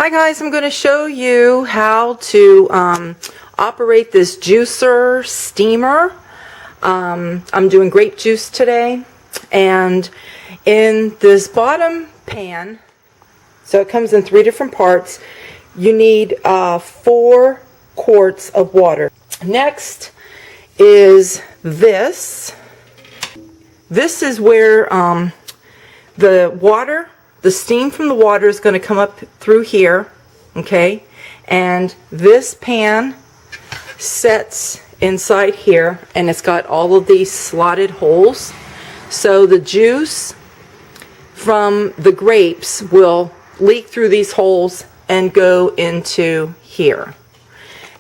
Hi guys, I'm going to show you how to operate this juicer steamer. I'm doing grape juice today, and in this bottom pan, so it comes in 3 different parts, you need 4 quarts of water. Next is this. This is where the steam from the water is going to come up through here, okay? And this pan sets inside here, and it's got all of these slotted holes. So the juice from the grapes will leak through these holes and go into here.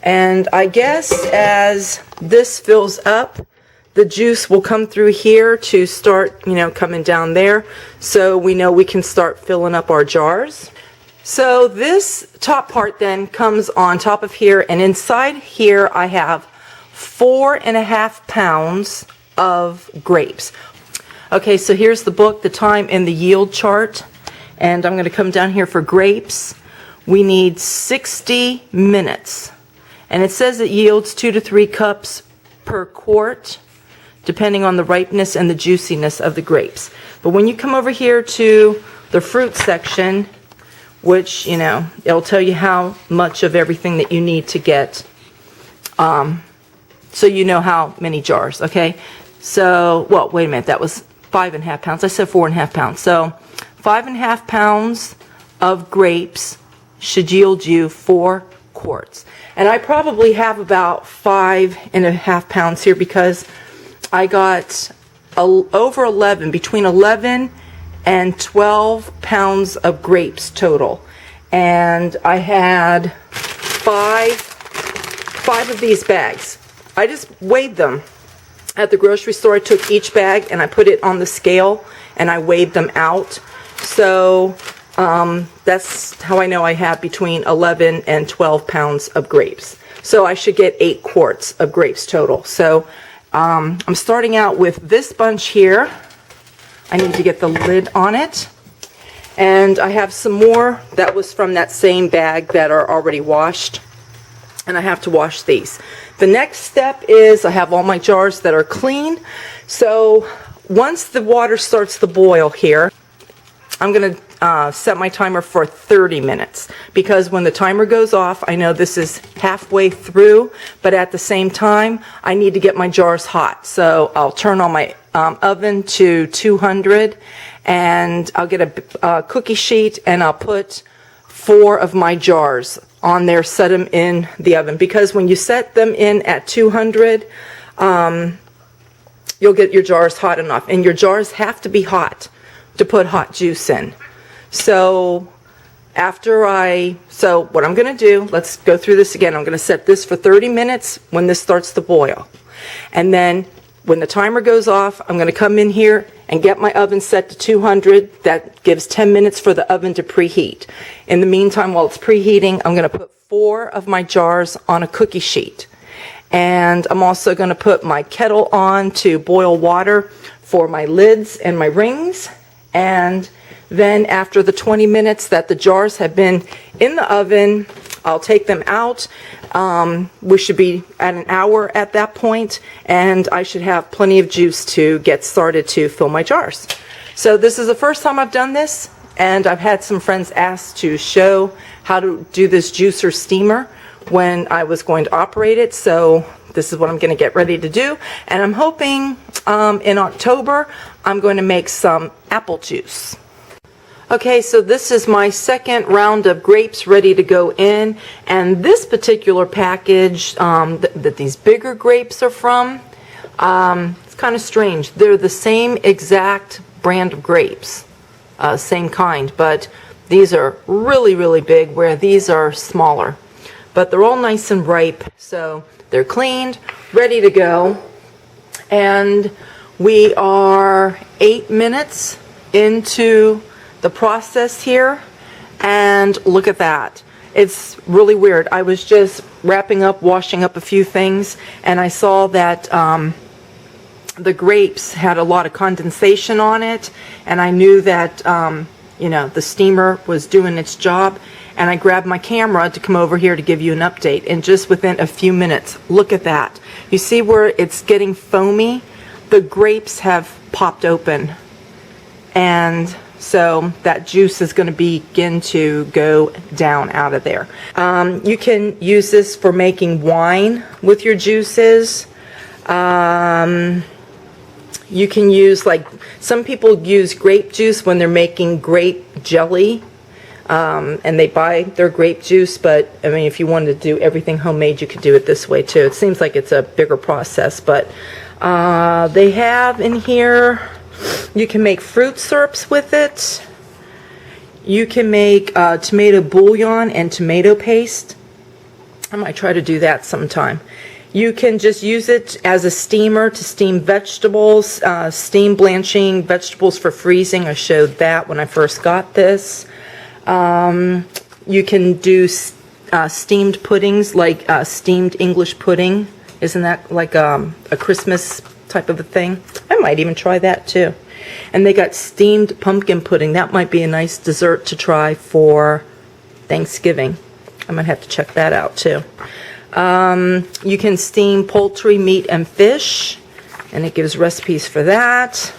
And I guess as this fills up, the juice will come through here to start, coming down there, so we know we can start filling up our jars. So this top part then comes on top of here, and inside here I have 4.5 pounds of grapes. Okay, so here's the book, the time, and the yield chart, and I'm going to come down here for grapes. We need 60 minutes, and it says it yields 2 to 3 cups per quart, depending on the ripeness and the juiciness of the grapes. But when you come over here to the fruit section, which, it'll tell you how much of everything that you need to get, so you know how many jars, okay? So, well, wait a minute, that was 5.5 pounds. I said 4.5 pounds. So 5.5 pounds of grapes should yield you 4 quarts. And I probably have about 5.5 pounds here because I got over 11, between 11 and 12 pounds of grapes total. And I had five of these bags. I just weighed them at the grocery store. I took each bag and I put it on the scale and I weighed them out. So that's how I know I have between 11 and 12 pounds of grapes. So I should get 8 quarts of grapes total. So I'm starting out with this bunch here. I need to get the lid on it. And I have some more that was from that same bag that are already washed. And I have to wash these. The next step is I have all my jars that are clean. So once the water starts to boil here, I'm going to set my timer for 30 minutes, because when the timer goes off, I know this is halfway through, but at the same time, I need to get my jars hot. So I'll turn on my oven to 200, and I'll get a cookie sheet, and I'll put 4 of my jars on there, set them in the oven, because when you set them in at 200, you'll get your jars hot enough, and your jars have to be hot to put hot juice in. So so what I'm going to do, let's go through this again. I'm going to set this for 30 minutes when this starts to boil. And then when the timer goes off, I'm going to come in here and get my oven set to 200. That gives 10 minutes for the oven to preheat. In the meantime, while it's preheating, I'm going to put 4 of my jars on a cookie sheet. And I'm also going to put my kettle on to boil water for my lids and my rings. And then after the 20 minutes that the jars have been in the oven, I'll take them out. We should be at an hour at that point, and I should have plenty of juice to get started to fill my jars. So this is the first time I've done this, and I've had some friends ask to show how to do this juicer steamer when I was going to operate it. So this is what I'm going to get ready to do, and I'm hoping in October I'm going to make some apple juice. Okay, so this is my second round of grapes ready to go in, and this particular package that these bigger grapes are from, it's kind of strange. They're the same exact brand of grapes, same kind, but these are really, really big, where these are smaller. But they're all nice and ripe, so they're cleaned, ready to go. And we are 8 minutes into the process here, and look at that. It's really weird. I was just wrapping up, washing up a few things, and I saw that the grapes had a lot of condensation on it, and I knew that the steamer was doing its job. and I grabbed my camera to come over here to give you an update. And just within a few minutes, look at that. You see where it's getting foamy? The grapes have popped open. And so that juice is going to begin to go down out of there. You can use this for making wine with your juices. You can use, like, some people use grape juice when they're making grape jelly, and they buy their grape juice, but I mean, if you wanted to do everything homemade, you could do it this way too. It seems like it's a bigger process, but they have in here, you can make fruit syrups with it. You can make tomato bouillon and tomato paste. I might try to do that sometime. You can just use it as a steamer to steam vegetables, steam blanching vegetables for freezing. I showed that when I first got this. You can do steamed puddings, like steamed English pudding. Isn't that like a Christmas type of a thing? I might even try that too. And they got steamed pumpkin pudding. That might be a nice dessert to try for Thanksgiving. I might have to check that out too. You can steam poultry, meat, and fish, and it gives recipes for that.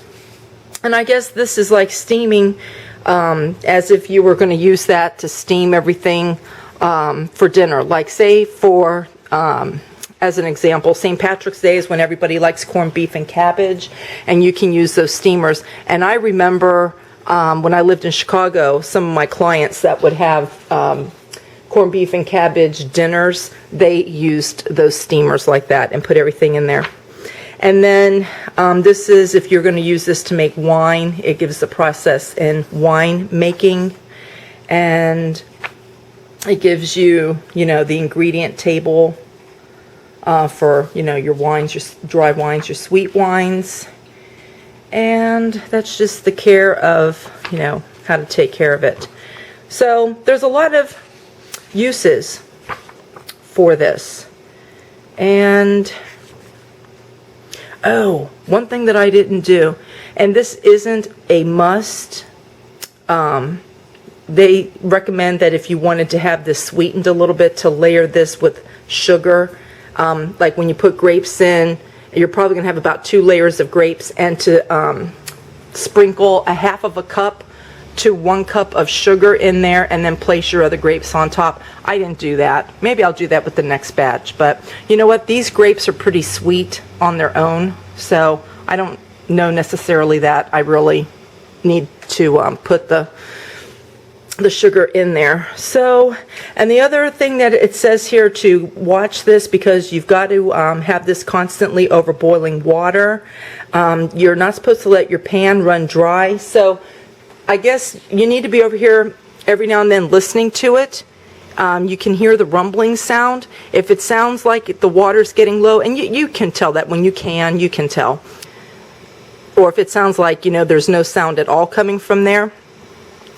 And I guess this is like steaming, as if you were going to use that to steam everything for dinner. Like, say, for, as an example, St. Patrick's Day is when everybody likes corned beef and cabbage, and you can use those steamers. And I remember when I lived in Chicago, some of my clients that would have corned beef and cabbage dinners, they used those steamers like that and put everything in there. And then this is, if you're going to use this to make wine, it gives the process in wine making, and it gives you, you know, the ingredient table for, you know, your wines, your dry wines, your sweet wines. And that's just the care of, you know, how to take care of it. So there's a lot of uses for this. And oh, one thing that I didn't do, and this isn't a must, they recommend that if you wanted to have this sweetened a little bit, to layer this with sugar. Like when you put grapes in, you're probably going to have about 2 layers of grapes, and to sprinkle a half of a cup to 1 cup of sugar in there, and then place your other grapes on top. I didn't do that. Maybe I'll do that with the next batch. But you know what? These grapes are pretty sweet on their own, so I don't know necessarily that I really need to put the sugar in there. So, and the other thing that it says here, to watch this, because you've got to have this constantly over boiling water. You're not supposed to let your pan run dry. So I guess you need to be over here every now and then listening to it. You can hear the rumbling sound. If it sounds like the water's getting low, and you can tell that when you can tell. Or if it sounds like, you know, there's no sound at all coming from there,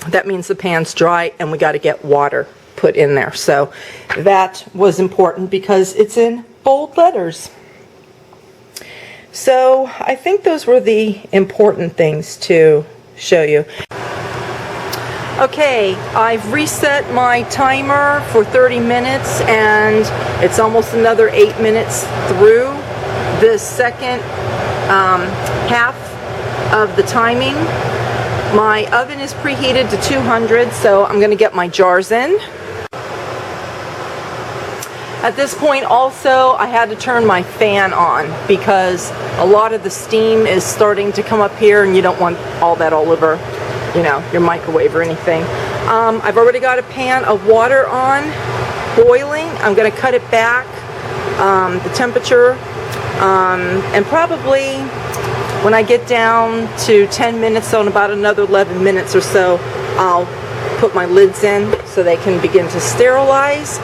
that means the pan's dry and we got to get water put in there. So that was important because it's in bold letters. So I think those were the important things to show you. Okay, I've reset my timer for 30 minutes, and it's almost another 8 minutes through the second half of the timing. My oven is preheated to 200, so I'm going to get my jars in. At this point also, I had to turn my fan on because a lot of the steam is starting to come up here, and you don't want all that all over, you know, your microwave or anything. I've already got a pan of water on, boiling. I'm going to cut it back, the temperature, and probably when I get down to 10 minutes, so in about another 11 minutes or so, I'll put my lids in so they can begin to sterilize.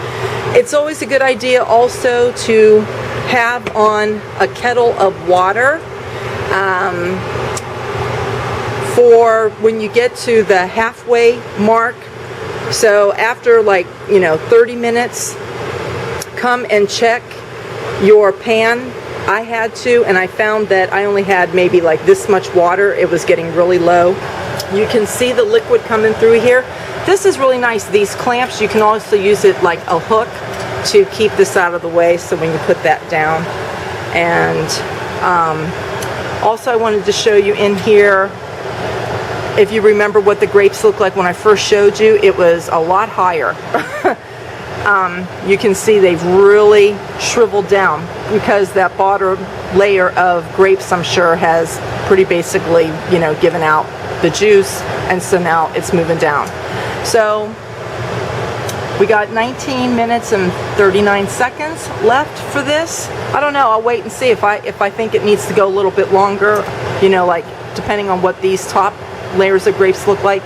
It's always a good idea also to have on a kettle of water for when you get to the halfway mark. So after, like, you know, 30 minutes, come and check your pan. I had to, and I found that I only had maybe like this much water. It was getting really low. You can see the liquid coming through here. this is really nice. These clamps, you can also use it like a hook to keep this out of the way, so when you put that down. And also I wanted to show you in here, if you remember what the grapes looked like when I first showed you, it was a lot higher. You can see they've really shriveled down because that bottom layer of grapes, I'm sure, has pretty basically, you know, given out the juice, and so now it's moving down. So we got 19 minutes and 39 seconds left for this. I don't know, I'll wait and see if I think it needs to go a little bit longer, you know, like depending on what these top layers of grapes look like,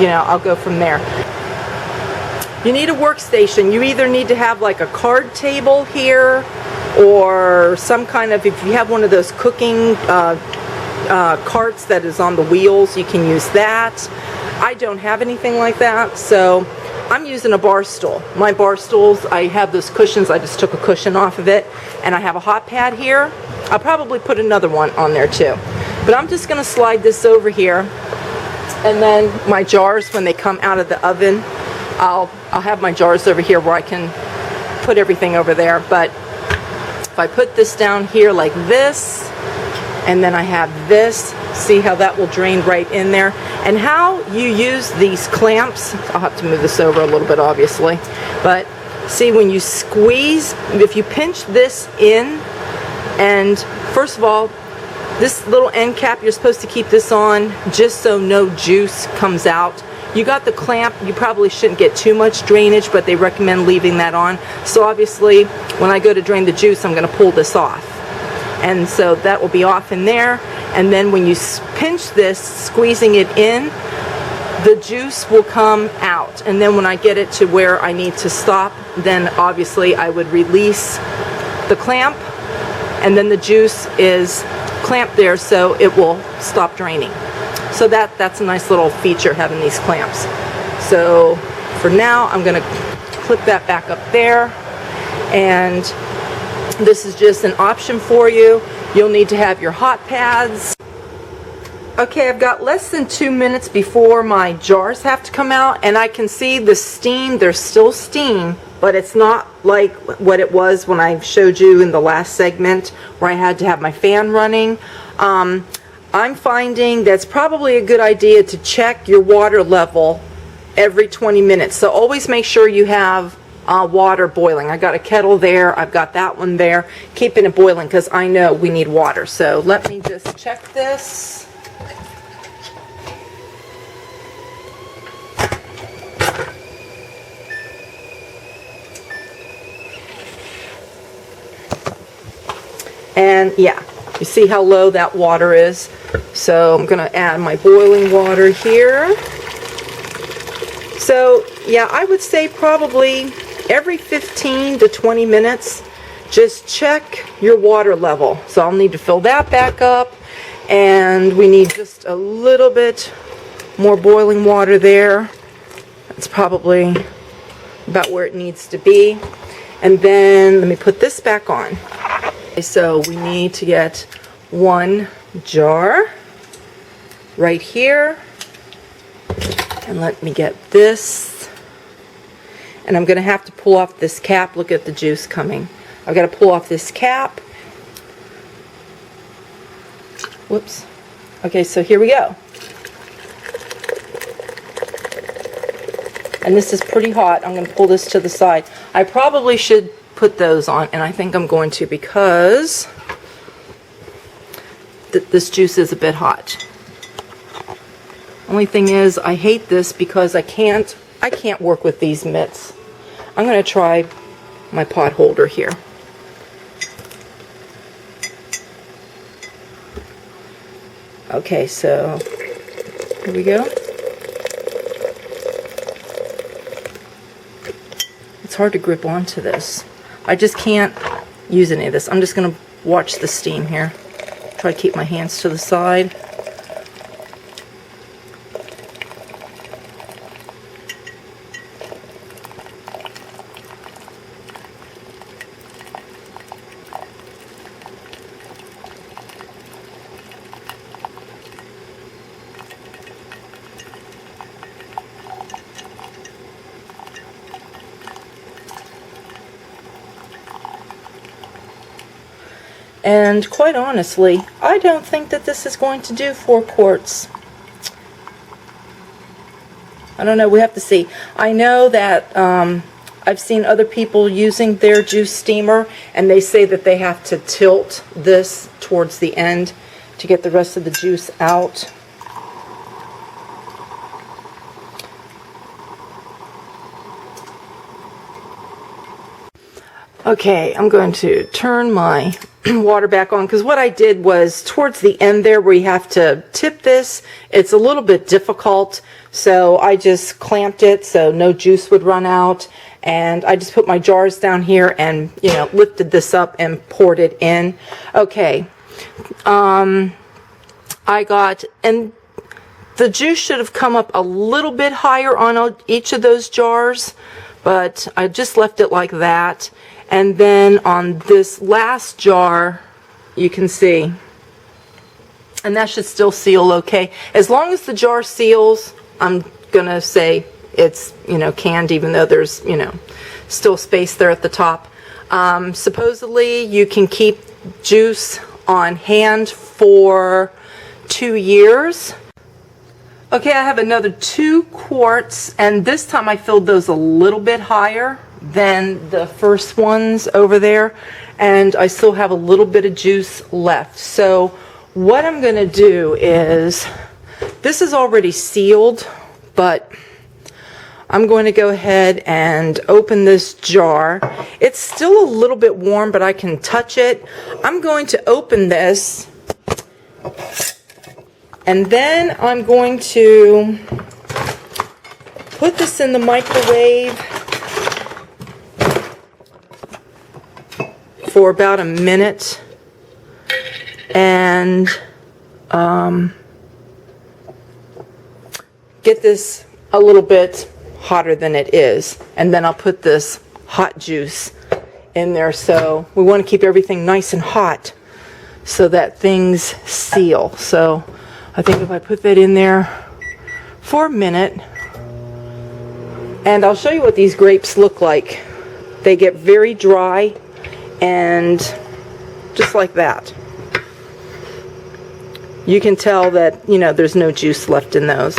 you know, I'll go from there. You need a workstation. You either need to have like a card table here, or some kind of, if you have one of those cooking carts that is on the wheels, you can use that. I don't have anything like that, so I'm using a bar stool. My bar stools, I have those cushions. I just took a cushion off of it, and I have a hot pad here. I'll probably put another one on there too. But I'm just going to slide this over here, and then my jars, when they come out of the oven, I'll have my jars over here where I can put everything over there. But if I put this down here like this, and then I have this, see how that will drain right in there. And how you use these clamps, I'll have to move this over a little bit obviously, but see, when you squeeze, if you pinch this in, and first of all, this little end cap, you're supposed to keep this on just so no juice comes out. You got the clamp, you probably shouldn't get too much drainage, but they recommend leaving that on. So obviously, when I go to drain the juice, I'm going to pull this off. And so that will be off in there. And then when you pinch this, squeezing it in, the juice will come out. And then when I get it to where I need to stop, then obviously I would release the clamp, and then the juice is clamped there so it will stop draining. So that's a nice little feature, having these clamps. So for now, I'm going to clip that back up there, and this is just an option for you. You'll need to have your hot pads. Okay, I've got less than 2 minutes before my jars have to come out, and I can see the steam. There's still steam, but it's not like what it was when I showed you in the last segment where I had to have my fan running. I'm finding that's probably a good idea to check your water level every 20 minutes. So always make sure you have water boiling. I got a kettle there, I've got that one there, keeping it boiling because I know we need water. So let me just check this. And yeah, you see how low that water is. So I'm going to add my boiling water here. So yeah, I would say probably every 15 to 20 minutes, just check your water level. So I'll need to fill that back up, and we need just a little bit more boiling water there. That's probably about where it needs to be. And then let me put this back on. So we need to get one jar right here, and let me get this, and I'm going to have to pull off this cap. Look at the juice coming. I've got to pull off this cap. Whoops. Okay, so here we go. And this is pretty hot. I'm going to pull this to the side. I probably should put those on, and I think I'm going to, because this juice is a bit hot. Only thing is, I hate this because I can't work with these mitts. I'm going to try my pot holder here. Okay, so here we go. It's hard to grip onto this. I just can't use any of this. I'm just going to watch the steam here. Try to keep my hands to the side. And quite honestly, I don't think that this is going to do 4 quarts. I don't know, we have to see. I know that I've seen other people using their juice steamer, and they say that they have to tilt this towards the end to get the rest of the juice out. Okay, I'm going to turn my water back on, because what I did was towards the end there where you have to tip this, it's a little bit difficult, so I just clamped it so no juice would run out, and I just put my jars down here and, you know, lifted this up and poured it in. Okay, I got, and the juice should have come up a little bit higher on each of those jars, but I just left it like that. And then on this last jar, you can see, and that should still seal okay. As long as the jar seals, I'm gonna say it's, you know, canned, even though there's, you know, still space there at the top. Supposedly you can keep juice on hand for 2 years. Okay, I have another 2 quarts, and this time I filled those a little bit higher than the first ones over there, and I still have a little bit of juice left. So what I'm going to do is, this is already sealed, but I'm going to go ahead and open this jar. It's still a little bit warm, but I can touch it. I'm going to open this, and then I'm going to put this in the microwave for about a minute, and get this a little bit hotter than it is, and then I'll put this hot juice in there. So we want to keep everything nice and hot so that things seal. So I think if I put that in there for a minute, and I'll show you what these grapes look like. They get very dry, and just like that, you can tell that, you know, there's no juice left in those.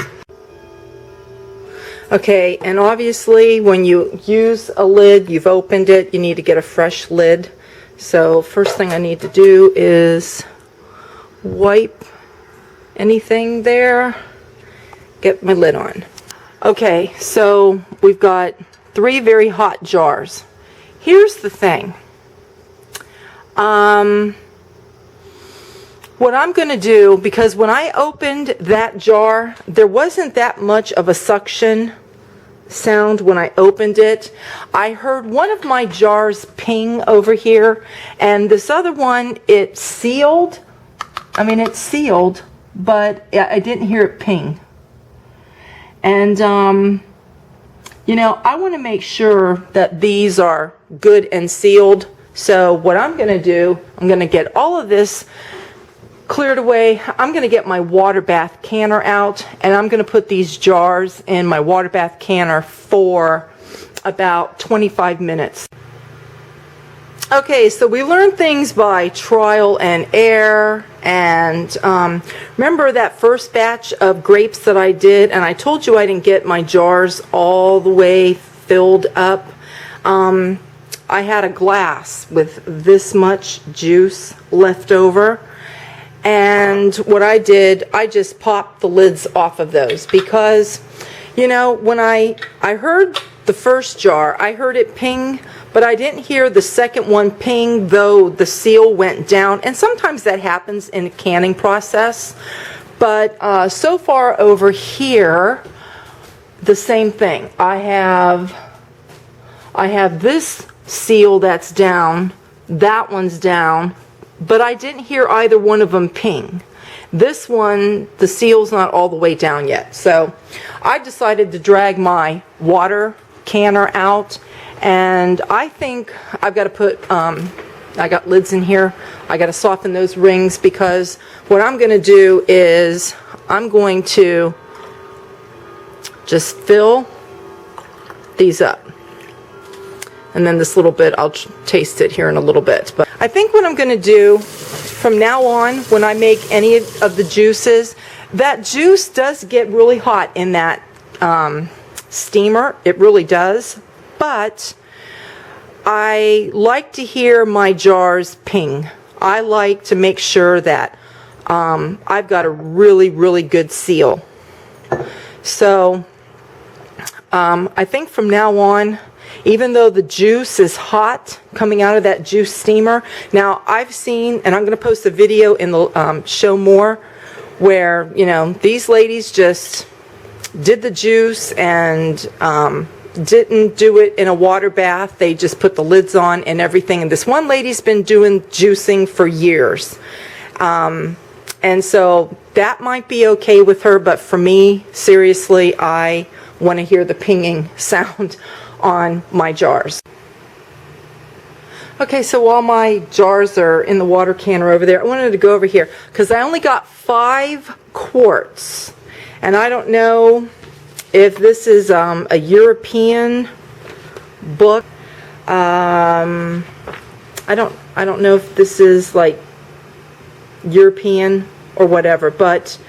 Okay, and obviously when you use a lid, you've opened it, you need to get a fresh lid. So first thing I need to do is wipe anything there, get my lid on. Okay, so we've got 3 very hot jars. Here's the thing. What I'm going to do, because when I opened that jar, there wasn't that much of a suction sound when I opened it. I heard one of my jars ping over here, and this other one, it sealed. I mean, it's sealed, but I didn't hear it ping. And, you know, I want to make sure that these are good and sealed. So what I'm going to do, I'm going to get all of this cleared away. I'm going to get my water bath canner out, and I'm going to put these jars in my water bath canner for about 25 minutes. Okay, so we learn things by trial and error, and remember that first batch of grapes that I did, and I told you I didn't get my jars all the way filled up. I had a glass with this much juice left over, and what I did, I just popped the lids off of those, because, you know, when I heard the first jar, I heard it ping, but I didn't hear the second one ping, though the seal went down, and sometimes that happens in the canning process. But so far over here, the same thing. I have this seal that's down, that one's down, but I didn't hear either one of them ping. This one, the seal's not all the way down yet. So I decided to drag my water canner out, and I think I've got to put, I got lids in here, I got to soften those rings, because what I'm going to do is I'm going to just fill these up. And then this little bit, I'll taste it here in a little bit. But I think what I'm going to do from now on, when I make any of the juices, that juice does get really hot in that steamer. It really does. But I like to hear my jars ping. I like to make sure that I've got a really, really good seal. So I think from now on, even though the juice is hot coming out of that juice steamer, now I've seen, and I'm going to post a video in the show more, where, you know, these ladies just did the juice and didn't do it in a water bath. They just put the lids on and everything. And this one lady's been doing juicing for years. And so that might be okay with her, but for me, seriously, I want to hear the pinging sound on my jars. Okay, so while my jars are in the water canner over there, I wanted to go over here because I only got 5 quarts. And I don't know if this is a European book. I don't know if this is like European or whatever, but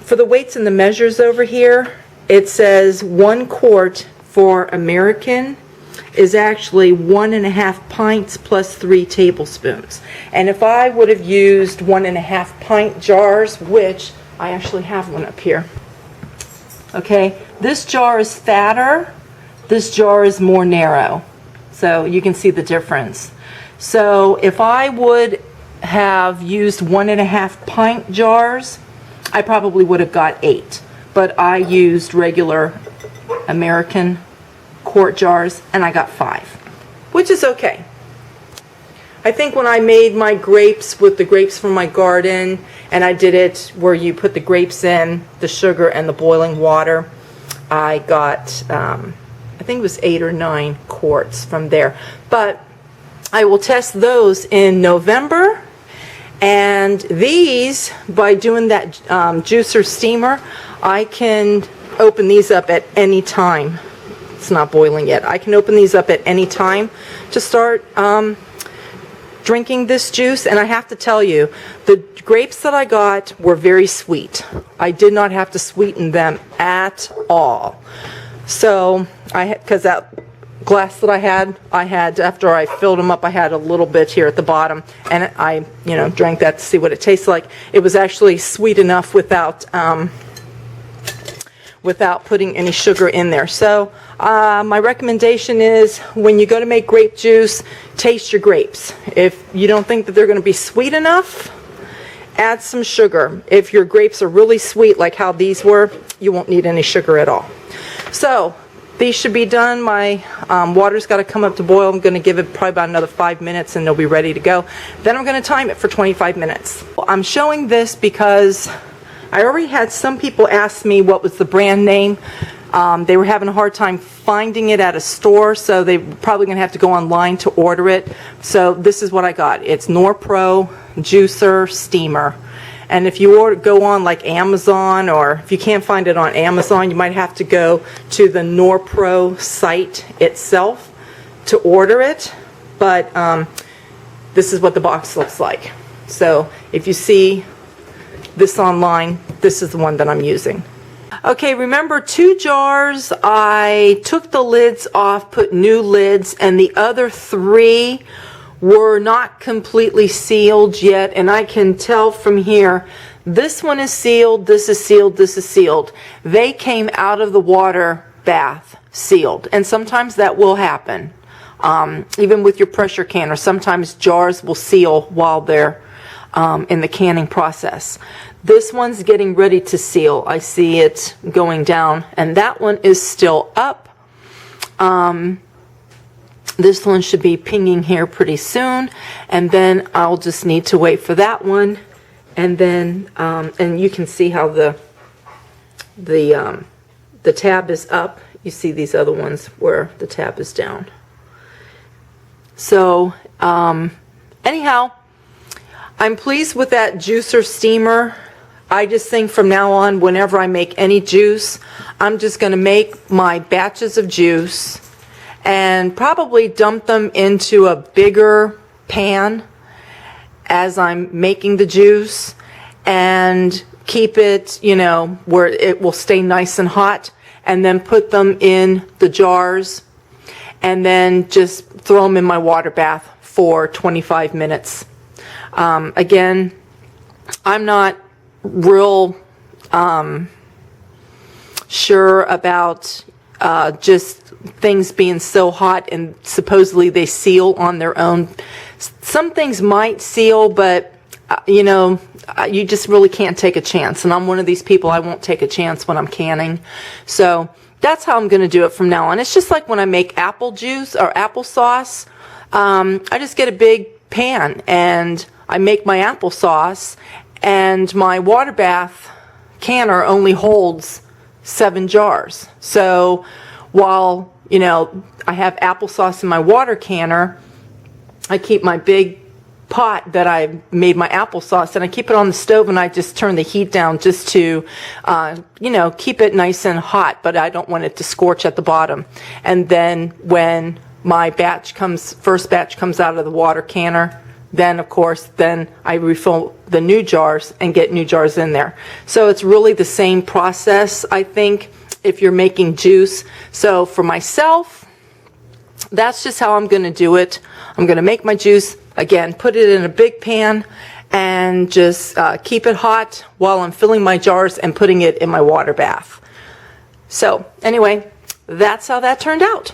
for the weights and the measures over here, it says 1 quart for American is actually 1.5 pints plus 3 tablespoons. And if I would have used 1.5 pint jars, which I actually have one up here. Okay, this jar is fatter, this jar is more narrow. So you can see the difference. So if I would have used 1.5 pint jars, I probably would have got 8. But I used regular American quart jars and I got 5, which is okay. I think when I made my grapes with the grapes from my garden, and I did it where you put the grapes in, the sugar and the boiling water, I got, I think it was 8 or 9 quarts from there. But I will test those in November. And these, by doing that juicer steamer, I can open these up at any time. It's not boiling yet. I can open these up at any time to start drinking this juice. And I have to tell you, the grapes that I got were very sweet. I did not have to sweeten them at all. So because that glass that I had after I filled them up, I had a little bit here at the bottom, and I drank that to see what it tastes like. It was actually sweet enough without putting any sugar in there. So my recommendation is, when you go to make grape juice, taste your grapes. If you don't think that they're going to be sweet enough, add some sugar. If your grapes are really sweet like how these were, you won't need any sugar at all. So these should be done. My water's got to come up to boil. I'm going to give it probably about another 5 minutes and they'll be ready to go. Then I'm going to time it for 25 minutes. I'm showing this because I already had some people ask me what was the brand name. They were having a hard time finding it at a store, so they're probably going to have to go online to order it. So this is what I got. It's Norpro Juicer Steamer. And if you go on like Amazon, or if you can't find it on Amazon, you might have to go to the Norpro site itself to order it. But this is what the box looks like. So if you see this online, this is the one that I'm using. Okay, remember 2 jars, I took the lids off, put new lids, and the other 3 were not completely sealed yet, and I can tell from here, this one is sealed, this is sealed, this is sealed. They came out of the water bath sealed, and sometimes that will happen. Even with your pressure canner, sometimes jars will seal while they're in the canning process. This one's getting ready to seal. I see it going down, and that one is still up. This one should be pinging here pretty soon, and then I'll just need to wait for that one, and then and you can see how the tab is up. You see these other ones where the tab is down. So anyhow, I'm pleased with that juicer steamer. I just think from now on, whenever I make any juice, I'm just going to make my batches of juice and probably dump them into a bigger pan as I'm making the juice and keep it, where it will stay nice and hot, and then put them in the jars and then just throw them in my water bath for 25 minutes. Again, I'm not real sure about just things being so hot and supposedly they seal on their own. Some things might seal, but you just really can't take a chance. And I'm one of these people, I won't take a chance when I'm canning. So that's how I'm going to do it from now on. It's just like when I make apple juice or applesauce. I just get a big pan and I make my applesauce, and my water bath canner only holds 7 jars. So while, I have applesauce in my water canner, I keep my big pot that I made my applesauce, and I keep it on the stove, and I just turn the heat down just to, keep it nice and hot, but I don't want it to scorch at the bottom. And then when my first batch comes out of the water canner, then of course, then I refill the new jars and get new jars in there. So it's really the same process, I think, if you're making juice. So for myself, that's just how I'm going to do it. I'm going to make my juice, again, put it in a big pan and just keep it hot while I'm filling my jars and putting it in my water bath. So anyway, that's how that turned out.